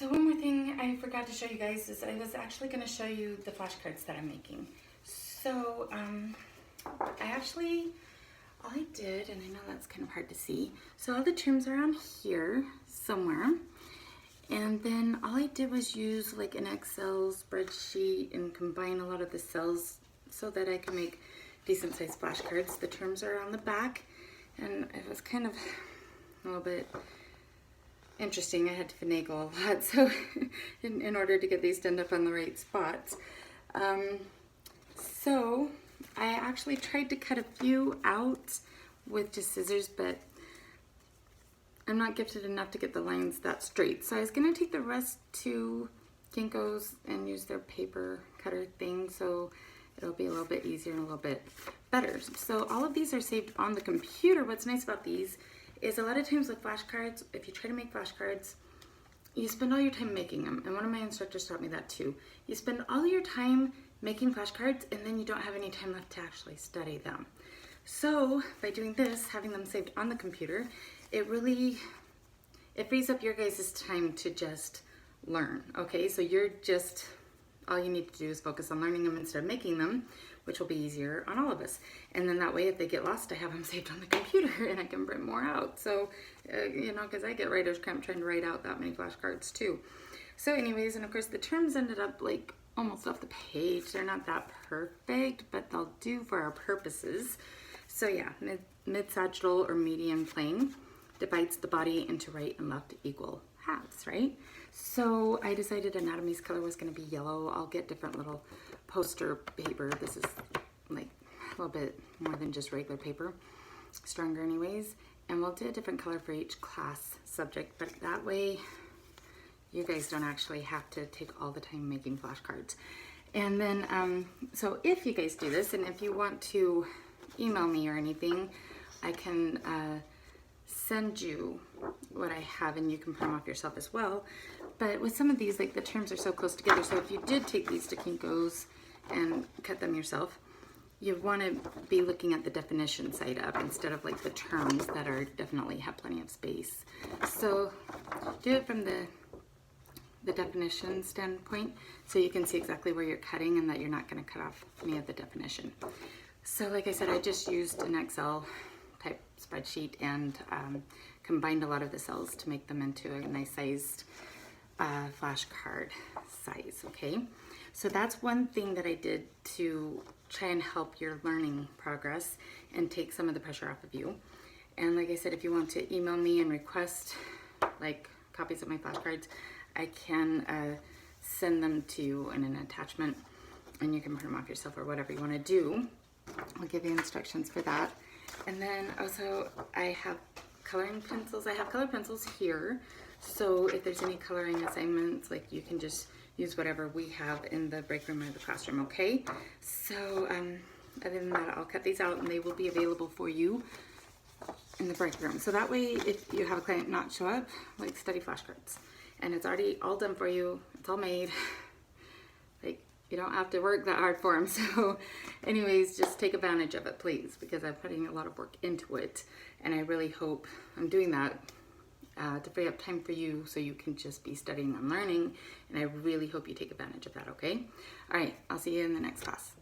So one more thing I forgot to show you guys is I was actually going to show you the flashcards that I'm making. So all I did, and I know that's kind of hard to see, so all the terms are on here somewhere. And then all I did was use like an Excel spreadsheet and combine a lot of the cells so that I can make decent sized flashcards. The terms are on the back, and it was kind of a little bit interesting. I had to finagle a lot so in order to get these to end up on the right spots. So I actually tried to cut a few out with just scissors, but I'm not gifted enough to get the lines that straight. So I was gonna take the rest to Kinko's and use their paper cutter thing, so it'll be a little bit easier and a little bit better. So all of these are saved on the computer. What's nice about these is a lot of times with flashcards, if you try to make flashcards, you spend all your time making them. And one of my instructors taught me that too. You spend all your time making flashcards and then you don't have any time left to actually study them. So by doing this, having them saved on the computer, it frees up your guys' time to just learn, okay? So all you need to do is focus on learning them instead of making them, which will be easier on all of us. And then that way, if they get lost, I have them saved on the computer and I can print more out. So, because I get writer's cramp trying to write out that many flashcards too. So anyways, and of course the terms ended up like almost off the page. They're not that perfect, but they'll do for our purposes. So yeah, mid-sagittal or median plane divides the body into right and left equal halves, right? So I decided anatomy's color was going to be yellow. I'll get different little poster paper. This is like a little bit more than just regular paper, stronger anyways. And we'll do a different color for each class subject, but that way you guys don't actually have to take all the time making flashcards. And then, so if you guys do this, and if you want to email me or anything, I can send you what I have and you can print them off yourself as well. But with some of these, like the terms are so close together, so if you did take these to Kinko's and cut them yourself, you want to be looking at the definition side up instead of like the terms that are definitely have plenty of space. So do it from the definition standpoint so you can see exactly where you're cutting and that you're not going to cut off any of the definition. So like I said, I just used an Excel type spreadsheet and combined a lot of the cells to make them into a nice sized flashcard size, okay? So that's one thing that I did to try and help your learning progress and take some of the pressure off of you. And like I said, if you want to email me and request like copies of my flashcards, I can send them to you in an attachment and you can print them off yourself or whatever you want to do. I'll give you instructions for that. And then also I have coloring pencils. I have colored pencils here. So if there's any coloring assignments, like you can just use whatever we have in the break room or the classroom, okay? So other than that, I'll cut these out and they will be available for you in the break room. So that way, if you have a client not show up, like study flashcards. And it's already all done for you. It's all made. Like, you don't have to work that hard for them. So anyways, just take advantage of it, please, because I'm putting a lot of work into it. And I really hope I'm doing that to free up time for you so you can just be studying and learning. And I really hope you take advantage of that, okay? All right, I'll see you in the next class.